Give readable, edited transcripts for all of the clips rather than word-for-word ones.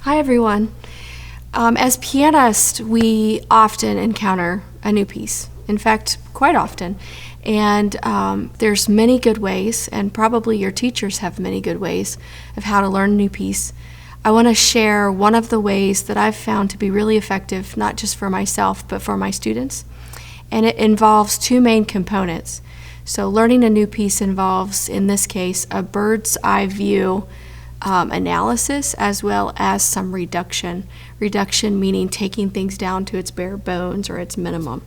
Hi everyone. As pianists, we often encounter a new piece. In fact, quite often. And there's many good ways, and probably your teachers have many good ways of how to learn a new piece. I want to share one of the ways that I've found to be really effective, not just for myself, but for my students. And it involves two main components. So learning a new piece involves, in this case, a bird's eye view analysis, as well as some reduction. Reduction meaning taking things down to its bare bones or its minimum.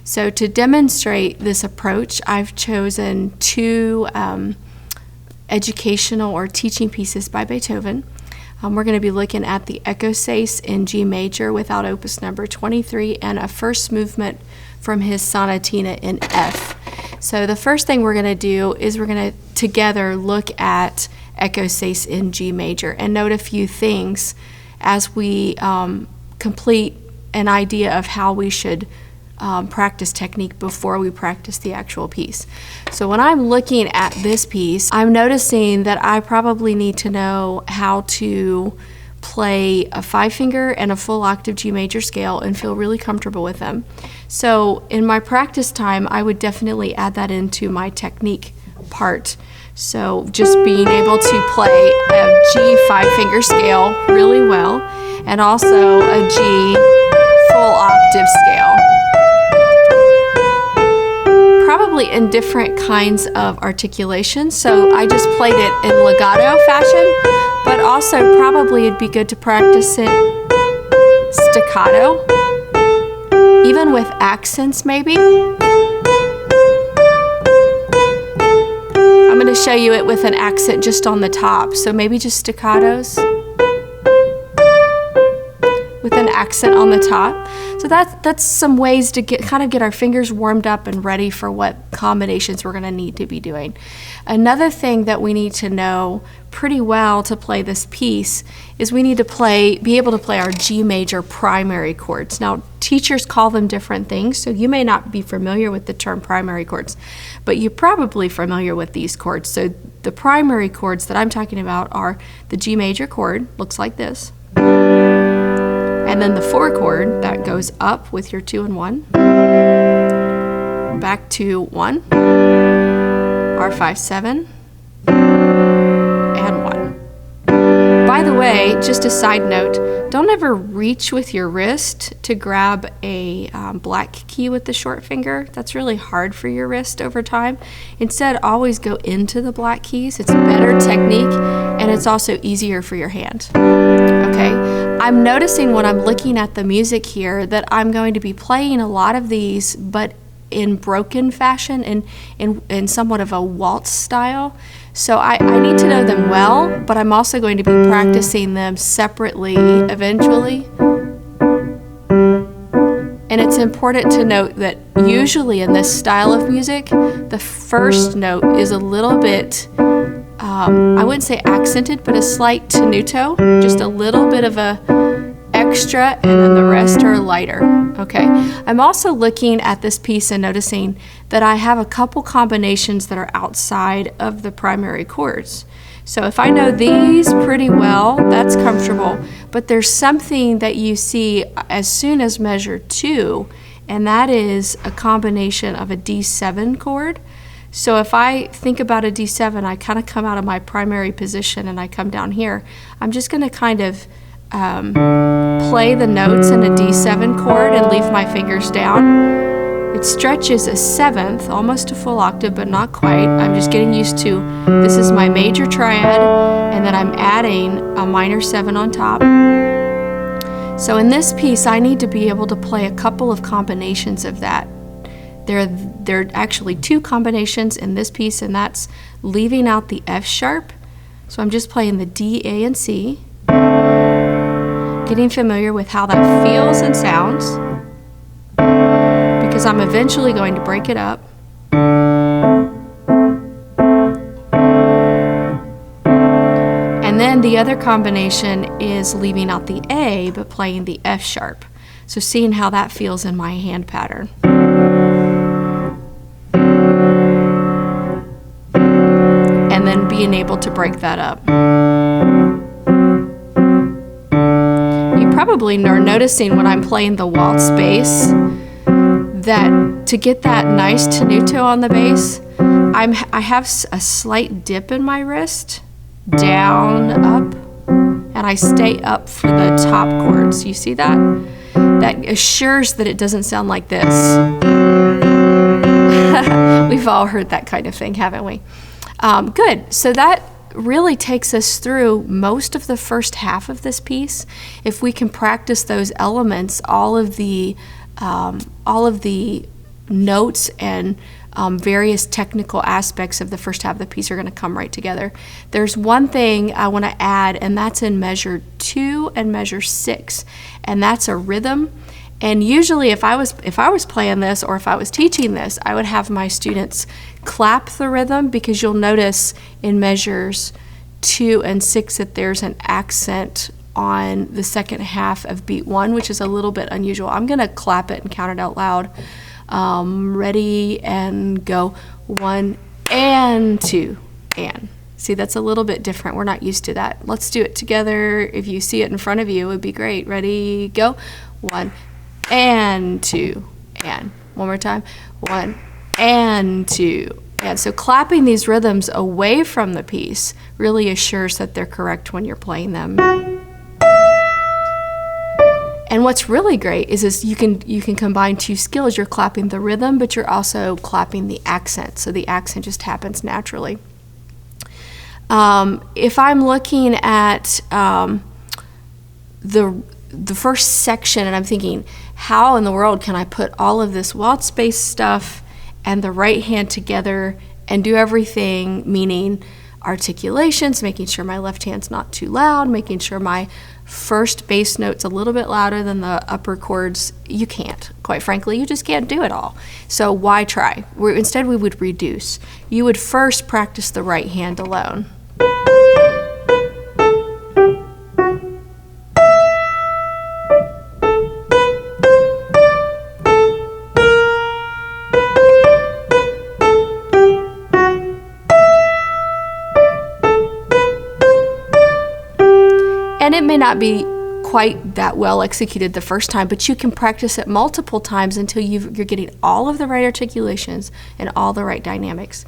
So to demonstrate this approach, I've chosen two educational or teaching pieces by Beethoven. We're going to be looking at the Echosace in G major without opus number 23 and a first movement from his Sonatina in F. So the first thing we're going to do is we're going to together look at Echosace in G major and note a few things as we complete an idea of how we should practice technique before we practice the actual piece. So when I'm looking at this piece, I'm noticing that I probably need to know how to play a 5-finger and a full octave G major scale and feel really comfortable with them. So in my practice time, I would definitely add that into my technique part. So just being able to play a G 5-finger scale really well, and also a G full octave scale. Probably in different kinds of articulations. So I just played it in legato fashion, but also probably it'd be good to practice it staccato, even with accents maybe. I'm going to show you it with an accent just on the top, so maybe just staccatos with an accent on the top. So that's some ways to get our fingers warmed up and ready for what combinations we're going to need to be doing. Another thing that we need to know pretty well to play this piece is we need to be able to play our G major primary chords. Now, teachers call them different things, so you may not be familiar with the term primary chords, but you're probably familiar with these chords. So the primary chords that I'm talking about are the G major chord, looks like this, and then the 4 chord that goes up with your 2 and 1, back to 1, R5, 7, and 1. By the way, just a side note, don't ever reach with your wrist to grab a black key with the short finger. That's really hard for your wrist over time. Instead, always go into the black keys. It's better technique, and it's also easier for your hand. Okay, I'm noticing when I'm looking at the music here that I'm going to be playing a lot of these, but in broken fashion and in somewhat of a waltz style. So I need to know them well, but I'm also going to be practicing them separately eventually. And it's important to note that usually in this style of music, the first note is a little bit, I wouldn't say accented, but a slight tenuto, just a little bit of a extra, and then the rest are lighter. Okay. I'm also looking at this piece and noticing that I have a couple combinations that are outside of the primary chords. So if I know these pretty well, that's comfortable. But there's something that you see as soon as measure 2, and that is a combination of a D7 chord. So if I think about a D7, I kind of come out of my primary position and I come down here. I'm just going to kind of play the notes in a D7 chord and leave my fingers down. It stretches a 7th, almost a full octave, but not quite. I'm just getting used to, this is my major triad, and then I'm adding a minor 7 on top. So in this piece, I need to be able to play a couple of combinations of that. There are actually 2 combinations in this piece, and that's leaving out the F sharp. So I'm just playing the D, A, and C. Getting familiar with how that feels and sounds, because I'm eventually going to break it up. And then the other combination is leaving out the A but playing the F sharp. So seeing how that feels in my hand pattern. And then being able to break that up. probably are noticing when I'm playing the waltz bass that to get that nice tenuto on the bass, I have a slight dip in my wrist, down, up, and I stay up for the top chords. You see that? That assures that it doesn't sound like this. We've all heard that kind of thing, haven't we? Good. So that really takes us through most of the first half of this piece. If we can practice those elements, all of the notes and various technical aspects of the first half of the piece are going to come right together. There's one thing I want to add, and that's in measure 2 and measure 6, and that's a rhythm. And usually if I was playing this or if I was teaching this, I would have my students clap the rhythm, because you'll notice in measures 2 and 6 that there's an accent on the second half of beat 1, which is a little bit unusual. I'm going to clap it and count it out loud. Ready and go. 1 and 2 and. See, that's a little bit different. We're not used to that. Let's do it together. If you see it in front of you, it would be great. Ready, go. 1 and 2 and. One more time. 1 and 2 and. So clapping these rhythms away from the piece really assures that they're correct when you're playing them. And what's really great is you can combine two skills. You're clapping the rhythm, but you're also clapping the accent. So the accent just happens naturally. If I'm looking at the first section and I'm thinking, how in the world can I put all of this waltz bass stuff and the right hand together and do everything, meaning articulations, making sure my left hand's not too loud, making sure my first bass note's a little bit louder than the upper chords. You can't. Quite frankly, you just can't do it all. So why try? Instead, we would reduce. You would first practice the right hand alone. And it may not be quite that well executed the first time, but you can practice it multiple times until you're getting all of the right articulations and all the right dynamics.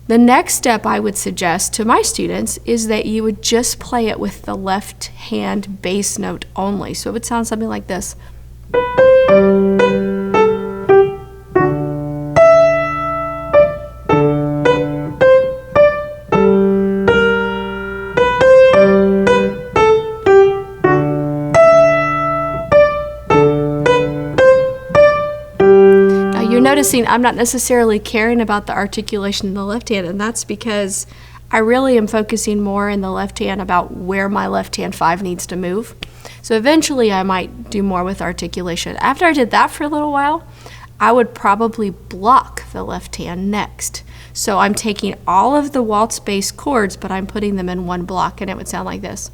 The next step I would suggest to my students is that you would just play it with the left hand bass note only. So it would sound something like this. Noticing I'm not necessarily caring about the articulation in the left hand, and that's because I really am focusing more in the left hand about where my left hand 5 needs to move. So eventually I might do more with articulation. After I did that for a little while, I would probably block the left hand next. So I'm taking all of the waltz bass chords, but I'm putting them in one block, and it would sound like this.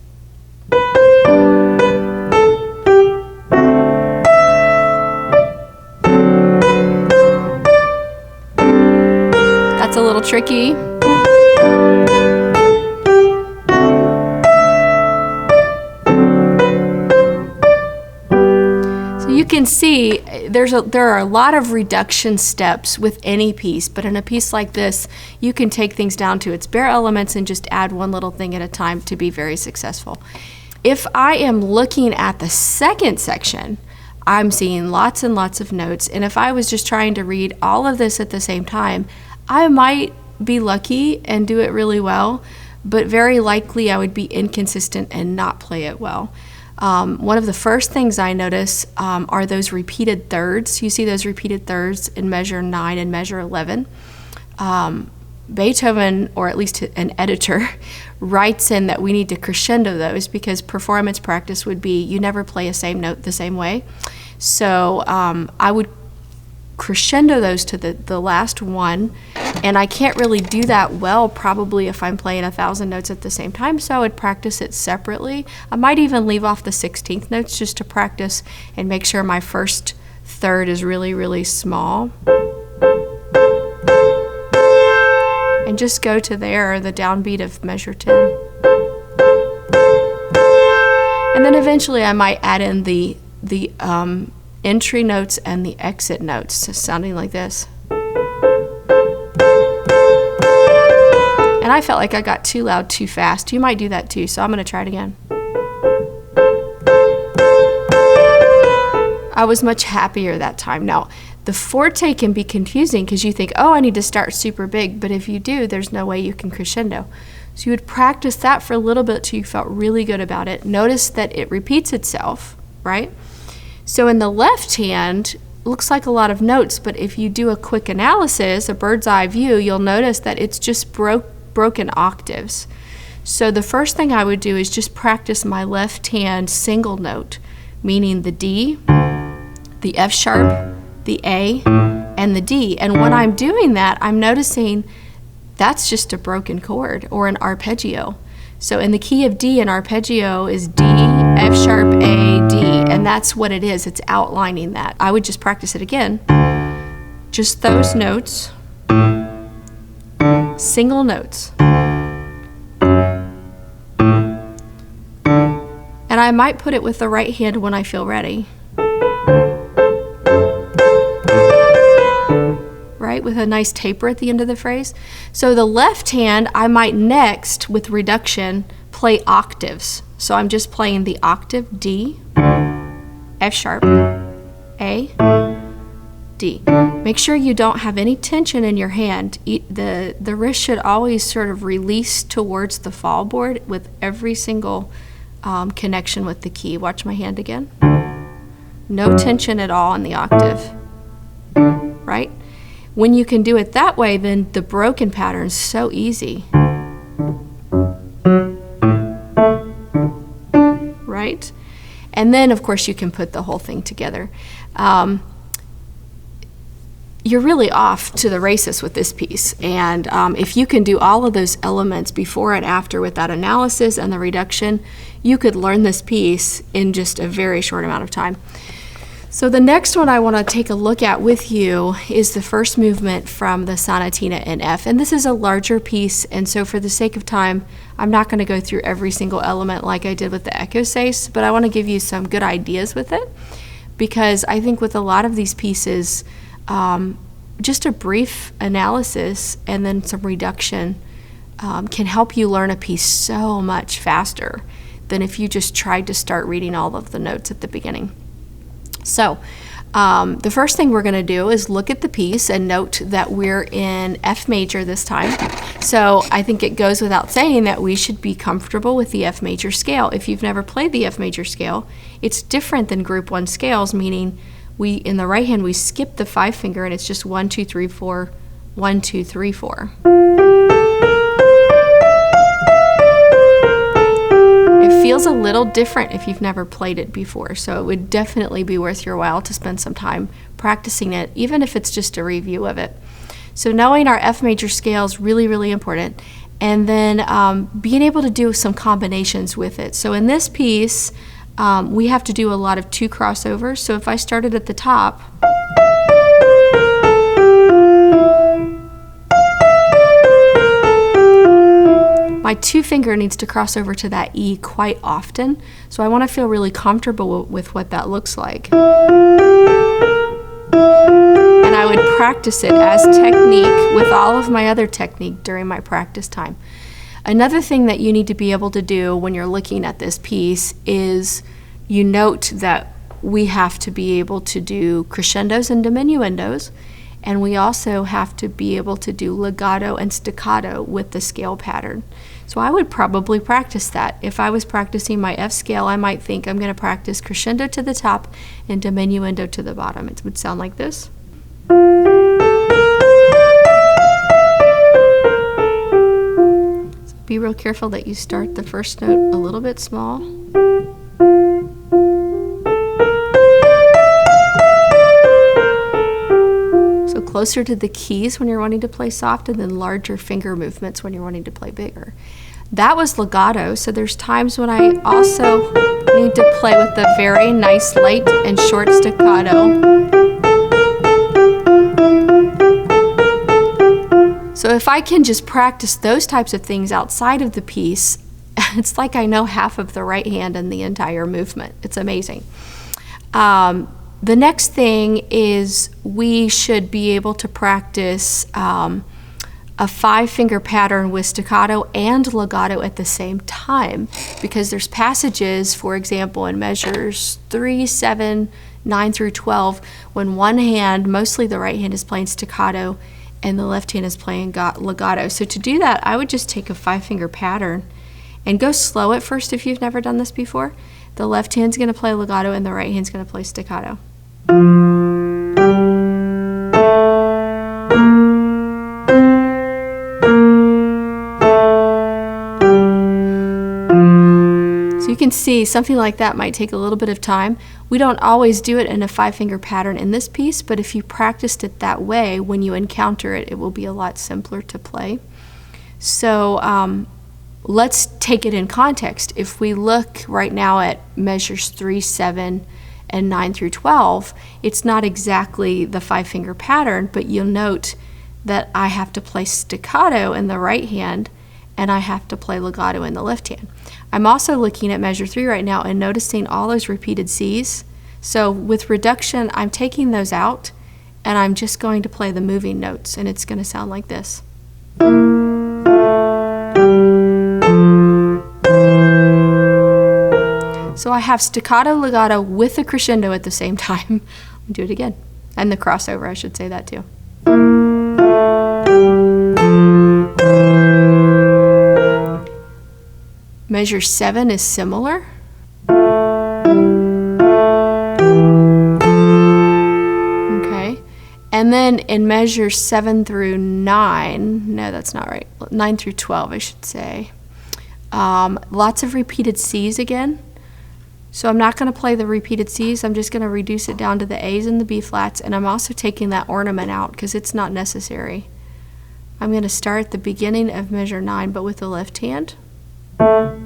That's a little tricky. So you can see there are a lot of reduction steps with any piece, but in a piece like this, you can take things down to its bare elements and just add one little thing at a time to be very successful. If I am looking at the second section, I'm seeing lots and lots of notes, and if I was just trying to read all of this at the same time, I might be lucky and do it really well, but very likely I would be inconsistent and not play it well. One of the first things I notice are those repeated thirds. You see those repeated thirds in measure 9 and measure 11. Beethoven, or at least an editor, writes in that we need to crescendo those because performance practice would be you never play a same note the same way. So I would crescendo those to the last one, and I can't really do that well probably if I'm playing 1,000 notes at the same time, so I would practice it separately. I might even leave off the 16th notes just to practice and make sure my first third is really, really small. And just go to there, the downbeat of measure 10. And then eventually I might add in the entry notes and the exit notes, so sounding like this. And I felt like I got too loud too fast. You might do that too, so I'm going to try it again. I was much happier that time. Now, the forte can be confusing because you think, oh, I need to start super big, but if you do, there's no way you can crescendo. So you would practice that for a little bit till you felt really good about it. Notice that it repeats itself, right? So in the left hand, looks like a lot of notes, but if you do a quick analysis, a bird's eye view, you'll notice that it's just broken octaves. So the first thing I would do is just practice my left hand single note, meaning the D, the F sharp, the A, and the D. And when I'm doing that, I'm noticing that's just a broken chord or an arpeggio. So in the key of D, an arpeggio is D, F sharp, A, D, and that's what it is. It's outlining that. I would just practice it again. Just those notes, single notes. And I might put it with the right hand when I feel ready. Right, with a nice taper at the end of the phrase. So the left hand, I might next, with reduction, play octaves. So I'm just playing the octave D, F sharp, A, D. Make sure you don't have any tension in your hand. The wrist should always sort of release towards the fall board with every single connection with the key. Watch my hand again. No tension at all in the octave, right? When you can do it that way, then the broken pattern is so easy. Right? And then, of course, you can put the whole thing together. You're really off to the races with this piece. And if you can do all of those elements before and after with that analysis and the reduction, you could learn this piece in just a very short amount of time. So the next one I want to take a look at with you is the first movement from the Sonatina in F. And this is a larger piece, and so for the sake of time, I'm not going to go through every single element like I did with the Echosace, but I want to give you some good ideas with it, because I think with a lot of these pieces, just a brief analysis and then some reduction can help you learn a piece so much faster than if you just tried to start reading all of the notes at the beginning. So the first thing we're going to do is look at the piece and note that we're in F major this time. So I think it goes without saying that we should be comfortable with the F major scale. If you've never played the F major scale, it's different than group 1 scales, meaning in the right hand we skip the 5 finger and it's just 1, 2, 3, 4, 1, 2, 3, 4. Feels a little different if you've never played it before, so it would definitely be worth your while to spend some time practicing it, even if it's just a review of it. So knowing our F major scale is really, really important, and then being able to do some combinations with it. So in this piece, we have to do a lot of 2 crossovers. So if I started at the top, my 2 finger needs to cross over to that E quite often, so I want to feel really comfortable with what that looks like. And I would practice it as technique with all of my other technique during my practice time. Another thing that you need to be able to do when you're looking at this piece is you note that we have to be able to do crescendos and diminuendos, and we also have to be able to do legato and staccato with the scale pattern. So I would probably practice that. If I was practicing my F scale, I might think I'm going to practice crescendo to the top and diminuendo to the bottom. It would sound like this. So be real careful that you start the first note a little bit small. So closer to the keys when you're wanting to play soft, and then larger finger movements when you're wanting to play bigger. That was legato, so there's times when I also need to play with the very nice light and short staccato. So if I can just practice those types of things outside of the piece, It's like I know half of the right hand and the entire movement. It's amazing. The next thing is we should be able to practice a 5-finger pattern with staccato and legato at the same time, because there's passages, for example, in measures 3, 7, 9 through 12, when one hand, mostly the right hand, is playing staccato and the left hand is playing legato. So to do that, I would just take a 5-finger pattern and go slow at first if you've never done this before. The left hand's going to play legato and the right hand's going to play staccato. So you can see something like that might take a little bit of time. We don't always do it in a 5-finger pattern in this piece, but if you practiced it that way, when you encounter it, it will be a lot simpler to play. So let's take it in context. If we look right now at measures 3, 7, and 9 through 12, it's not exactly the 5-finger pattern, but you'll note that I have to play staccato in the right hand and I have to play legato in the left hand. I'm also looking at measure 3 right now and noticing all those repeated C's. So with reduction, I'm taking those out and I'm just going to play the moving notes, and it's going to sound like this. So I have staccato, legato with the crescendo at the same time. I'll do it again. And the crossover, I should say that too. Measure 7 is similar. Okay. And then in measure 7 through 9, no, that's not right. 9 through 12, I should say. Lots of repeated C's again. So I'm not going to play the repeated C's, I'm just going to reduce it down to the A's and the B flats, and I'm also taking that ornament out because it's not necessary. I'm going to start at the beginning of measure 9, but with the left hand. So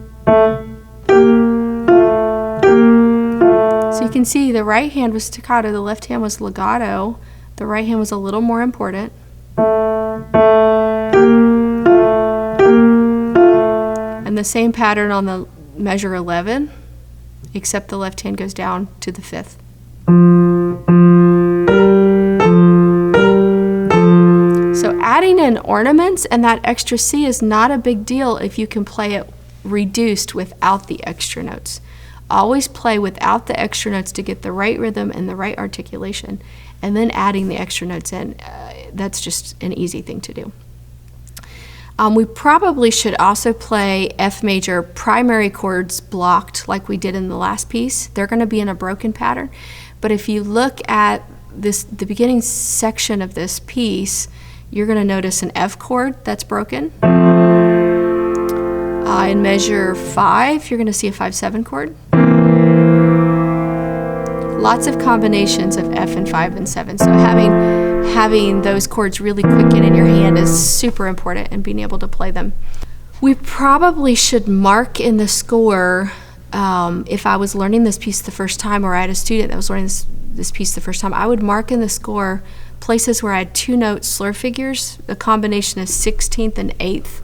you can see the right hand was staccato, the left hand was legato, the right hand was a little more important. And the same pattern on the measure 11. Except the left hand goes down to the 5th. So adding in ornaments and that extra C is not a big deal if you can play it reduced without the extra notes. Always play without the extra notes to get the right rhythm and the right articulation, and then adding the extra notes in, that's just an easy thing to do. We probably should also play F major primary chords blocked like we did in the last piece. They're going to be in a broken pattern. But if you look at the beginning section of this piece, you're going to notice an F chord that's broken. In measure 5, you're going to see a 5-7 chord. Lots of combinations of F and 5 and 7. So having those chords really quicken in your hand is super important, and being able to play them. We probably should mark in the score, if I was learning this piece the first time, or I had a student that was learning this piece the first time, I would mark in the score places where I had 2-note slur figures, a combination of 16th and 8th,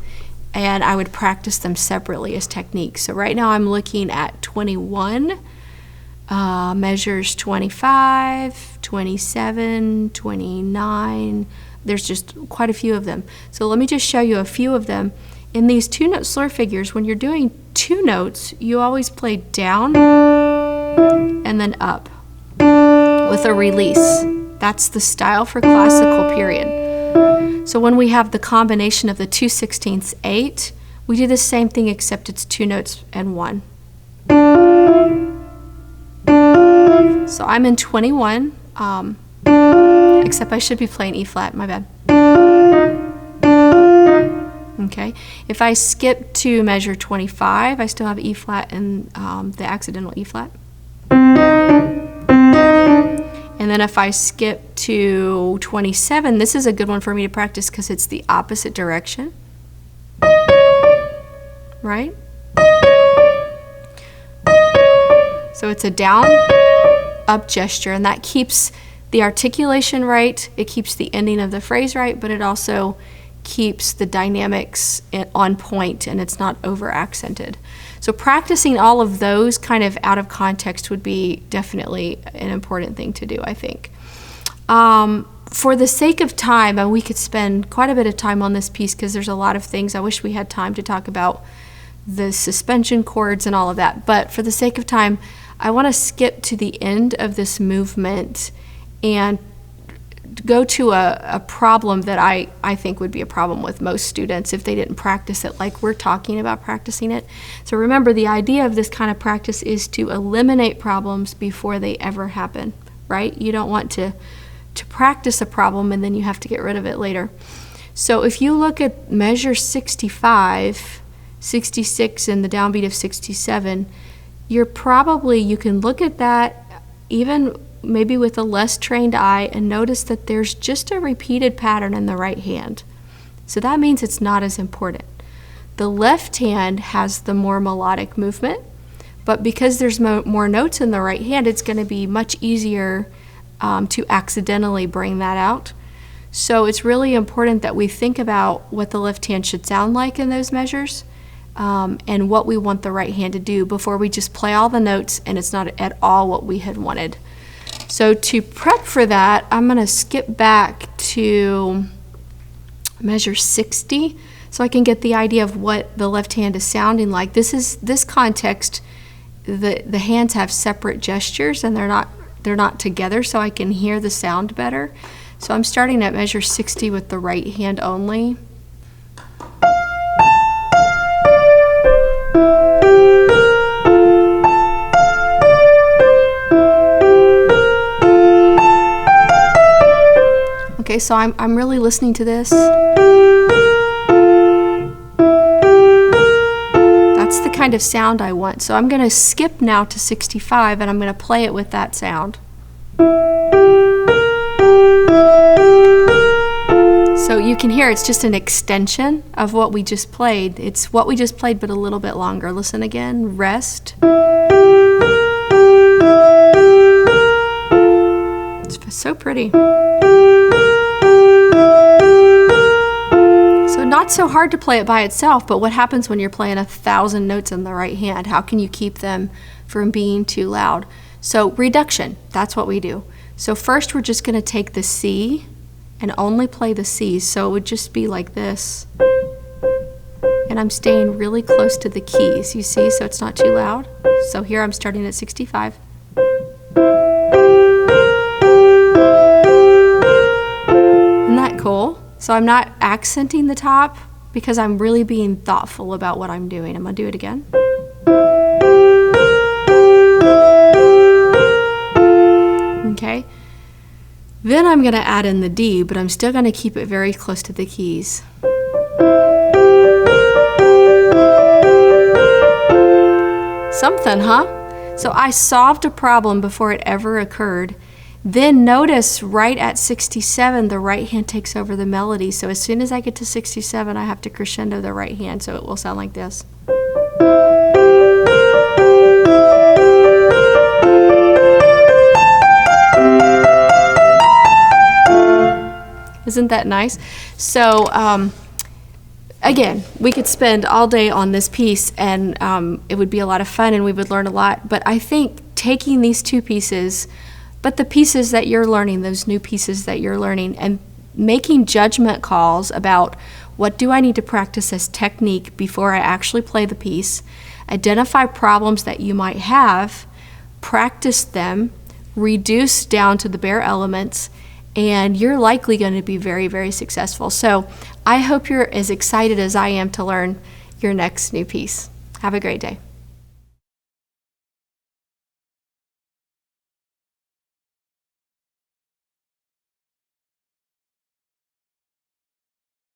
and I would practice them separately as techniques. So right now I'm looking at 21, measures 25, 27, 29. There's just quite a few of them. So let me just show you a few of them. In these 2-note slur figures, when you're doing 2 notes, you always play down and then up with a release. That's the style for classical period. So when we have the combination of the 2/16, 8, we do the same thing except it's 2 notes and 1. So I'm in 21, except I should be playing E flat, my bad. Okay, if I skip to measure 25, I still have E flat and the accidental E flat. And then if I skip to 27, this is a good one for me to practice because it's the opposite direction, right? So it's a down, up gesture, and that keeps the articulation right, it keeps the ending of the phrase right, but it also keeps the dynamics on point and it's not over accented. So practicing all of those kind of out of context would be definitely an important thing to do, I think. For the sake of time, and we could spend quite a bit of time on this piece because there's a lot of things. I wish we had time to talk about the suspension chords and all of that, but for the sake of time, I want to skip to the end of this movement and go to a problem that I think would be a problem with most students if they didn't practice it like we're talking about practicing it. So remember, the idea of this kind of practice is to eliminate problems before they ever happen, right? You don't want to practice a problem and then you have to get rid of it later. So if you look at measure 65, 66, and the downbeat of 67, you can look at that even maybe with a less trained eye and notice that there's just a repeated pattern in the right hand. So that means it's not as important. The left hand has the more melodic movement, but because there's more notes in the right hand, it's going to be much easier to accidentally bring that out. So it's really important that we think about what the left hand should sound like in those measures. And what we want the right hand to do before we just play all the notes and it's not at all what we had wanted. So to prep for that, I'm going to skip back to measure 60 so I can get the idea of what the left hand is sounding like. This context, the hands have separate gestures and they're not together, so I can hear the sound better. So I'm starting at measure 60 with the right hand only. Okay, so I'm really listening to this. That's the kind of sound I want. So I'm going to skip now to 65 and I'm going to play it with that sound. So you can hear it's just an extension of what we just played. It's what we just played but a little bit longer. Listen again. Rest. It's so pretty. Not so hard to play it by itself, but what happens when you're playing 1,000 notes in the right hand? How can you keep them from being too loud? So reduction, that's what we do. So first we're just going to take the C and only play the C. So it would just be like this. And I'm staying really close to the keys, you see, so it's not too loud. So here I'm starting at 65. Isn't that cool? So I'm not accenting the top because I'm really being thoughtful about what I'm doing. I'm going to do it again. Okay. Then I'm going to add in the D, but I'm still going to keep it very close to the keys. Something, huh? So I solved a problem before it ever occurred. Then notice right at 67, the right hand takes over the melody. So as soon as I get to 67, I have to crescendo the right hand, so it will sound like this. Isn't that nice? So again, we could spend all day on this piece and it would be a lot of fun and we would learn a lot. But I think taking these two pieces, but the pieces that you're learning, those new pieces that you're learning, and making judgment calls about what do I need to practice as technique before I actually play the piece, identify problems that you might have, practice them, reduce down to the bare elements, and you're likely going to be very, very successful. So I hope you're as excited as I am to learn your next new piece. Have a great day.